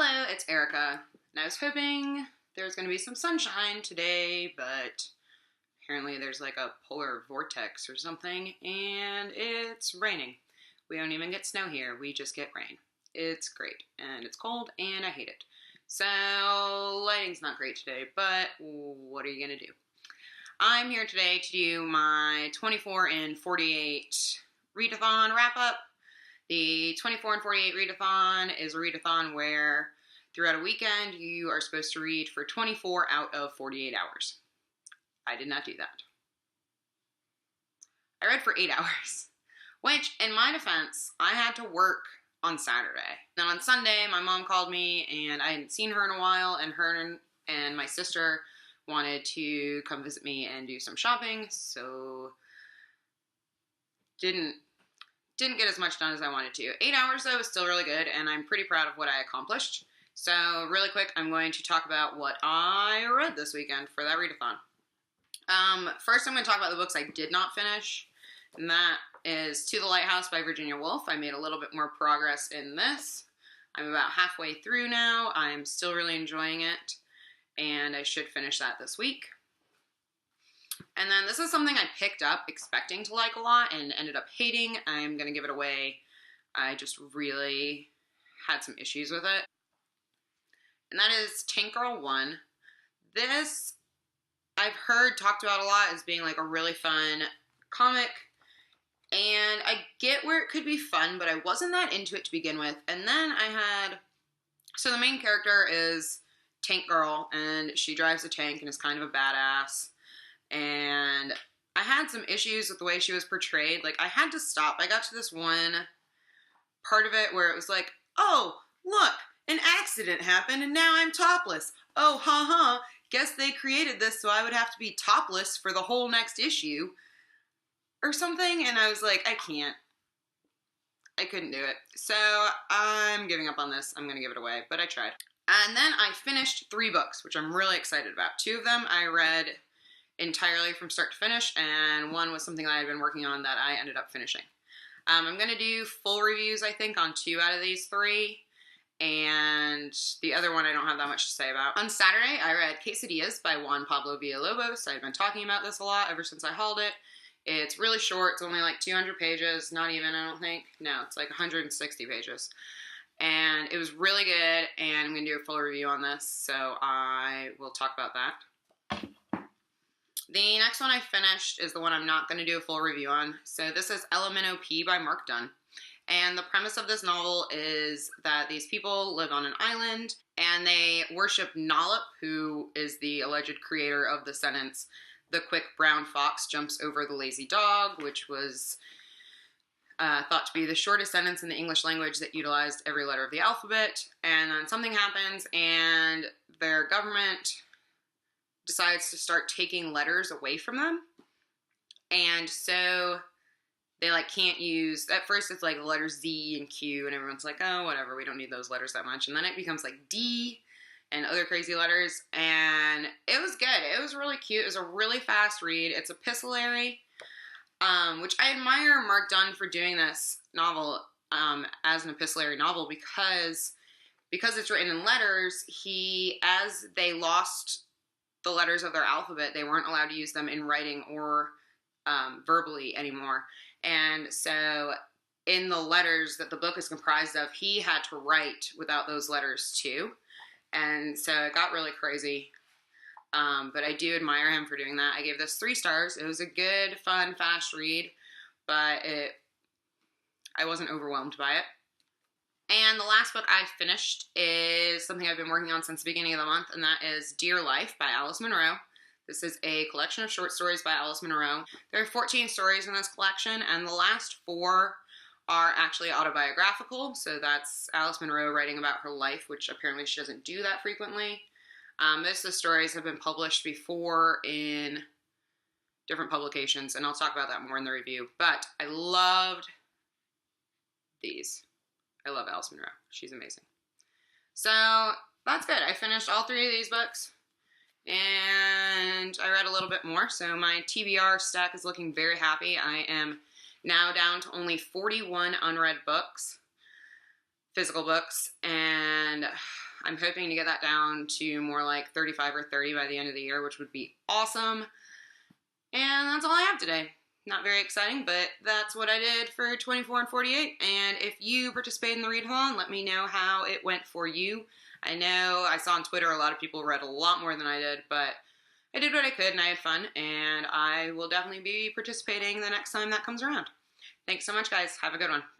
Hello, it's Erica, and I was hoping there was going to be some sunshine today, but apparently there's like a polar vortex or something, and it's raining. We don't even get snow here, we just get rain. It's great, and it's cold, and I hate it. So, lighting's not great today, but what are you going to do? I'm here today to do my 24 and 48 readathon wrap-up. The 24 and 48 readathon is a readathon where throughout a weekend you are supposed to read for 24 out of 48 hours. I did not do that. I read for 8 hours, which in my defense, I had to work on Saturday. Then on Sunday, my mom called me and I hadn't seen her in a while, and her and my sister wanted to come visit me and do some shopping, so didn't get as much done as I wanted to. 8 hours though is still really good, and I'm pretty proud of what I accomplished. So really quick, I'm going to talk about what I read this weekend for that readathon. First I'm going to talk about the books I did not finish, and that is To the Lighthouse by Virginia Woolf. I made a little bit more progress in this. I'm about halfway through now. I'm still really enjoying it, and I should finish that this week. And then this is something I picked up expecting to like a lot and ended up hating. I'm going to give it away. I just really had some issues with it. And that is Tank Girl 1. This I've heard talked about a lot as being like a really fun comic. And I get where it could be fun, but I wasn't that into it to begin with. And then so the main character is Tank Girl, and she drives a tank and is kind of a badass. And I had some issues with the way she was portrayed. Like, I had to stop. I got to this one part of it where it was like, oh, look, an accident happened and now I'm topless. Oh, haha, guess they created this so I would have to be topless for the whole next issue or something. And I was like, I couldn't do it. So I'm giving up on this. I'm going to give it away, but I tried. And then I finished 3 books, which I'm really excited about. 2 of them I read entirely from start to finish, and one was something that I had been working on that I ended up finishing. I'm going to do full reviews, I think, on 2 out of these 3, and the other one I don't have that much to say about. On Saturday, I read Quesadillas by Juan Pablo Villalobos. I've been talking about this a lot ever since I hauled it. It's really short. It's only like 200 pages. Not even, I don't think. No, it's like 160 pages. And it was really good, and I'm going to do a full review on this, so I will talk about that. The next one I finished is the one I'm not going to do a full review on. So this is LMNOP by Mark Dunn. And the premise of this novel is that these people live on an island and they worship Nollop, who is the alleged creator of the sentence, "The quick brown fox jumps over the lazy dog," which was thought to be the shortest sentence in the English language that utilized every letter of the alphabet. And then something happens and their government decides to start taking letters away from them. And so they like can't use, at first it's like the letters Z and Q, and everyone's like, oh, whatever, we don't need those letters that much. And then it becomes like D and other crazy letters. And it was good. It was really cute. It was a really fast read. It's epistolary, which I admire Mark Dunn for doing this novel as an epistolary novel because it's written in letters. As they lost the letters of their alphabet, they weren't allowed to use them in writing or verbally anymore. And so in the letters that the book is comprised of, he had to write without those letters too. And so it got really crazy. But I do admire him for doing that. I gave this 3 stars. It was a good, fun, fast read, but I wasn't overwhelmed by it. And the last book I finished is something I've been working on since the beginning of the month, and that is Dear Life by Alice Munro. This is a collection of short stories by Alice Munro. There are 14 stories in this collection, and the last 4 are actually autobiographical, so that's Alice Munro writing about her life, which apparently she doesn't do that frequently. Most of the stories have been published before in different publications, and I'll talk about that more in the review. But I loved these. I love Alice Munro. She's amazing. So that's good. I finished all 3 of these books, and I read a little bit more. So my TBR stack is looking very happy. I am now down to only 41 unread books. physical books, and I'm hoping to get that down to more like 35 or 30 by the end of the year, which would be awesome. And that's all I have today. Not very exciting, but that's what I did for 24 and 48. And if you participate in the readathon, let me know how it went for you. I know I saw on Twitter a lot of people read a lot more than I did, but I did what I could and I had fun, and I will definitely be participating the next time that comes around. Thanks so much, guys. Have a good one.